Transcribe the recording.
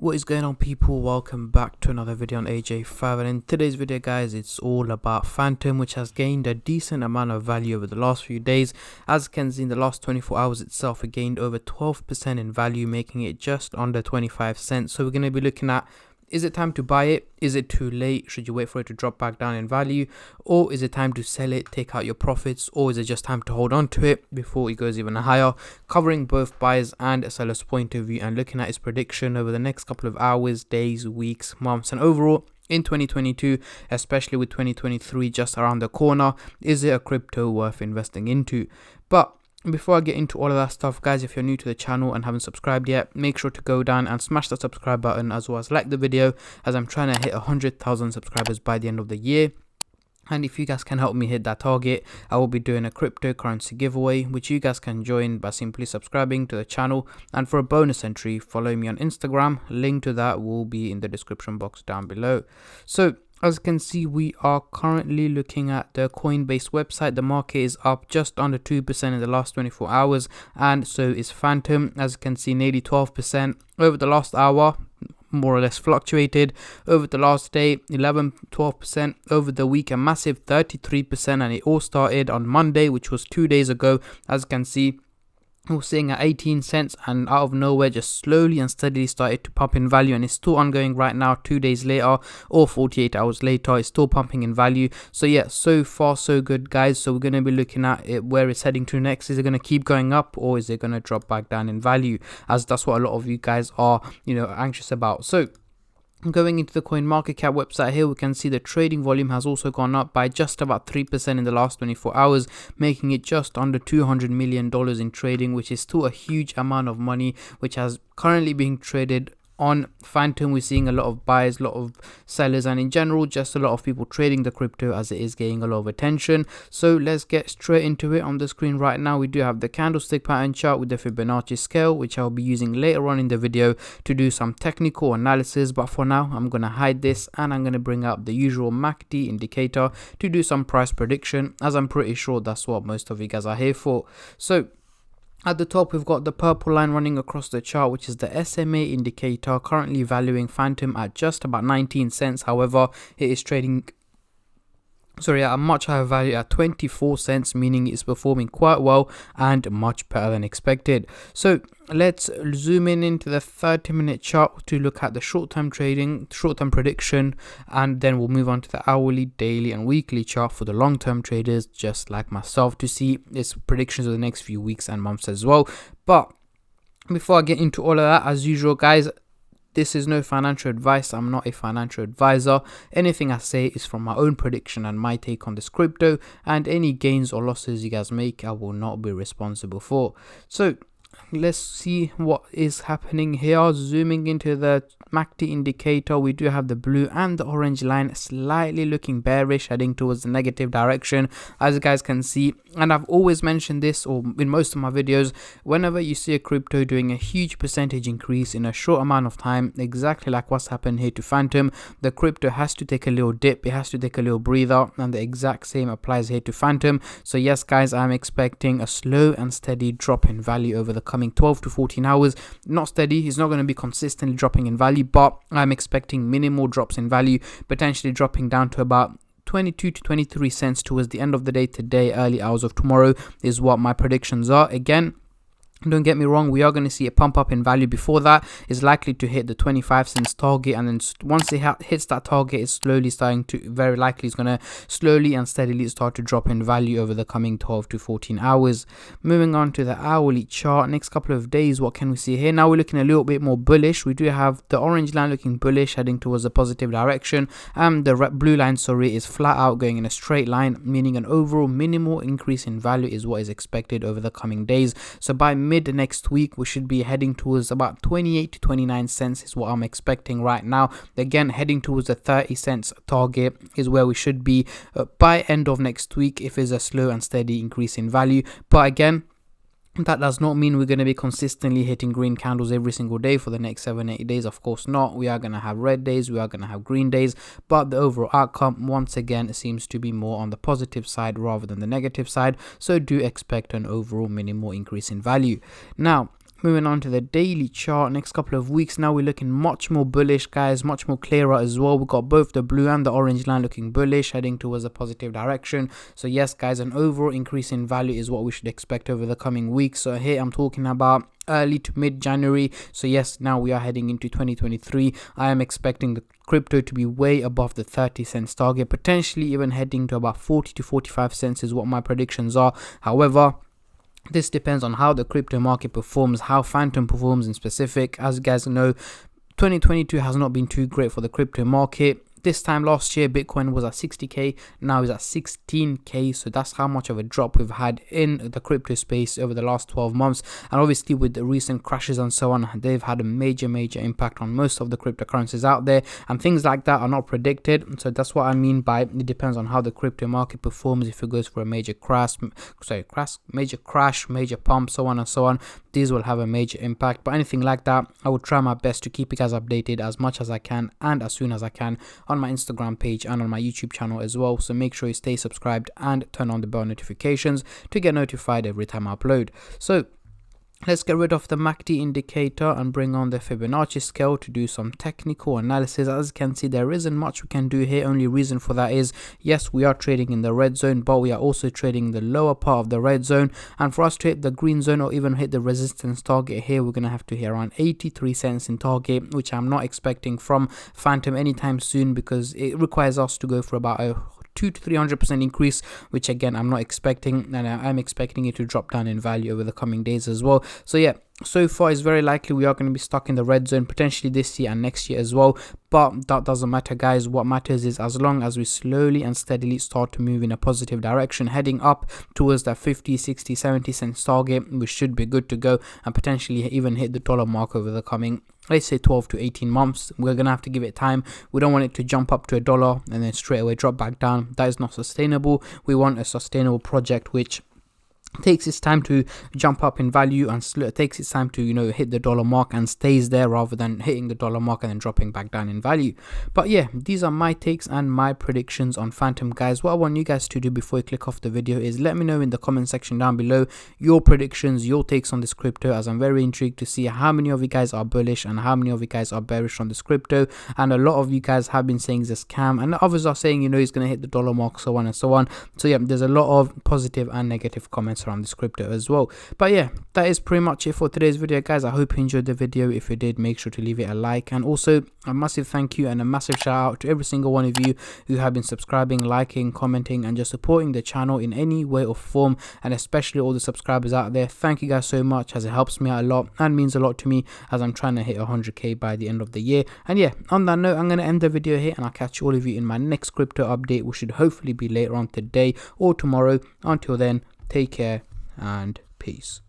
What is going on, people? Welcome back to another video on AJ5, and in today's video guys, it's all about Fantom, which has gained a decent amount of value over the last few days. As you can see, in the last 24 hours itself, it gained over 12% in value, making it just under 25 cents. So we're going to be looking at, is it time to buy it? Is it too late? Should you wait for it to drop back down in value? Or is it time to sell it, take out your profits? Or is it just time to hold on to it before it goes even higher? Covering both buyers and sellers' point of view and looking at its prediction over the next couple of hours, days, weeks, months, and overall in 2022, especially with 2023 just around the corner. Is it a crypto worth investing into? But before I get into all of that stuff, guys, if you're new to the channel and haven't subscribed yet, make sure to go down and smash that subscribe button, as well as like the video, as I'm trying to hit 100,000 subscribers by the end of the year. And if you guys can help me hit that target, I will be doing a cryptocurrency giveaway, which you guys can join by simply subscribing to the channel. And for a bonus entry, follow me on Instagram. Link to that will be in the description box down below. So as you can see, we are currently looking at the Coinbase website. The market is up just under 2% in the last 24 hours, and so is Fantom. As you can see, nearly 12% over the last hour, more or less fluctuated. Over the last day, 11-12%. Over the week, a massive 33%, and it all started on Monday, which was 2 days ago. As you can see, we're sitting at 18 cents, and out of nowhere just slowly and steadily started to pump in value, and it's still ongoing right now. 2 days later or 48 hours later, it's still pumping in value. So yeah, so far so good, guys. So we're going to be looking at it, where it's heading to next. Is it going to keep going up, or is it going to drop back down in value, as that's what a lot of you guys are anxious about. So going into the CoinMarketCap website here, we can see the trading volume has also gone up by just about 3% in the last 24 hours, making it just under $200 million in trading, which is still a huge amount of money, which has currently being traded on Fantom. We're seeing a lot of buyers, a lot of sellers, and in general just a lot of people trading the crypto, as it is getting a lot of attention. So let's get straight into it. On the screen right now, we do have the candlestick pattern chart with the Fibonacci scale, which I'll be using later on in the video to do some technical analysis. But for now, I'm going to hide this, and I'm going to bring up the usual MACD indicator to do some price prediction, as I'm pretty sure that's what most of you guys are here for. So at the top, we've got the purple line running across the chart, which is the SMA indicator, currently valuing Fantom at just about 19 cents. However, it is trading at a much higher value at 24 cents, meaning it's performing quite well and much better than expected. So let's zoom in into the 30-minute chart to look at the short-term trading, short-term prediction, and then we'll move on to the hourly, daily, and weekly chart for the long-term traders just like myself, to see its predictions of the next few weeks and months as well. But before I get into all of that, as usual, guys, this is no financial advice. I'm not a financial advisor. Anything I say is from my own prediction and my take on this crypto, and any gains or losses you guys make, I will not be responsible for. So let's see what is happening here. Zooming into the MACD indicator, we do have the blue and the orange line slightly looking bearish, heading towards the negative direction, as you guys can see. And I've always mentioned this, or in most of my videos, whenever you see a crypto doing a huge percentage increase in a short amount of time, exactly like what's happened here to Fantom, the crypto has to take a little dip, it has to take a little breather, and the exact same applies here to Fantom. So yes, guys, I'm expecting a slow and steady drop in value over the coming 12 to 14 hours. Not steady, it's not going to be consistently dropping in value, but I'm expecting minimal drops in value, potentially dropping down to about 22 to 23 cents towards the end of the day today, early hours of tomorrow, is what my predictions are. Again, don't get me wrong, we are going to see a pump up in value before that. It's likely to hit the 25 cents target, and then once it hits that target, it's slowly starting to, very likely it's going to slowly and steadily start to drop in value over the coming 12 to 14 hours. Moving on to the hourly chart, next couple of days, what can we see here? Now we're looking a little bit more bullish. We do have the orange line looking bullish, heading towards a positive direction, and the blue line, is flat out going in a straight line, meaning an overall minimal increase in value is what is expected over the coming days. So by mid next week, we should be heading towards about 28 to 29 cents is what I'm expecting right now. Again, heading towards the 30 cents target is where we should be by end of next week, if it's a slow and steady increase in value. But again, that does not mean we're going to be consistently hitting green candles every single day for the next 7-8 days. Of course not. We are going to have red days, we are going to have green days, but the overall outcome once again seems to be more on the positive side rather than the negative side. So do expect an overall minimal increase in value. Now Moving on to the daily chart, next couple of weeks now we're looking much more bullish, guys, much more clearer as well. We've got both the blue and the orange line looking bullish, heading towards a positive direction. So yes, guys, an overall increase in value is what we should expect over the coming weeks. So here I'm talking about early to mid-January. So yes, now we are heading into 2023. I am expecting the crypto to be way above the 30 cents target, potentially even heading to about 40 to 45 cents is what my predictions are. However, this depends on how the crypto market performs, how Fantom performs in specific. As you guys know, 2022 has not been too great for the crypto market. This time last year, Bitcoin was at 60k, now it's at 16k. So that's how much of a drop we've had in the crypto space over the last 12 months. And obviously with the recent crashes and so on, they've had a major impact on most of the cryptocurrencies out there. And things like that are not predicted. So that's what I mean by it depends on how the crypto market performs. If it goes for a major crash, major pump, so on and so on, these will have a major impact. But anything like that, I will try my best to keep you guys updated as much as I can and as soon as I can on my Instagram page and on my YouTube channel as well. So make sure you stay subscribed and turn on the bell notifications to get notified every time I upload. So let's get rid of the MACD indicator and bring on the Fibonacci scale to do some technical analysis. As you can see, there isn't much we can do here. Only reason for that is, yes, we are trading in the red zone, but we are also trading in the lower part of the red zone. And for us to hit the green zone or even hit the resistance target here, we're going to have to hit around 83 cents in target, which I'm not expecting from Fantom anytime soon, because it requires us to go for about a 200 to 300% increase, which again I'm not expecting, and I'm expecting it to drop down in value over the coming days as well. So yeah, so far it's very likely we are going to be stuck in the red zone potentially this year and next year as well, but that doesn't matter, guys. What matters is as long as we slowly and steadily start to move in a positive direction, heading up towards that 50, 60, 70 cents target, we should be good to go and potentially even hit the dollar mark over the coming, let's say, 12 to 18 months. We're gonna have to give it time. We don't want it to jump up to $1 and then straight away drop back down. That is not sustainable. We want a sustainable project which takes its time to jump up in value and takes its time to, you know, hit the dollar mark and stays there rather than hitting the dollar mark and then dropping back down in value. But yeah, these are my takes and my predictions on Fantom, guys. What I want you guys to do before you click off the video is let me know in the comment section down below your predictions, your takes on this crypto, as I'm very intrigued to see how many of you guys are bullish and how many of you guys are bearish on this crypto. And a lot of you guys have been saying it's a scam, and others are saying, you know, it's going to hit the dollar mark, so on and so on. So yeah, there's a lot of positive and negative comments around this crypto as well. But yeah, that is pretty much it for today's video, guys. I hope you enjoyed the video. If you did, make sure to leave it a like, and also a massive thank you and a massive shout out to every single one of you who have been subscribing, liking, commenting, and just supporting the channel in any way or form, and especially all the subscribers out there. Thank you guys so much, as it helps me out a lot and means a lot to me as I'm trying to hit 100k by the end of the year. And yeah, on that note, I'm going to end the video here, and I'll catch all of you in my next crypto update, which should hopefully be later on today or tomorrow. Until then, take care and peace.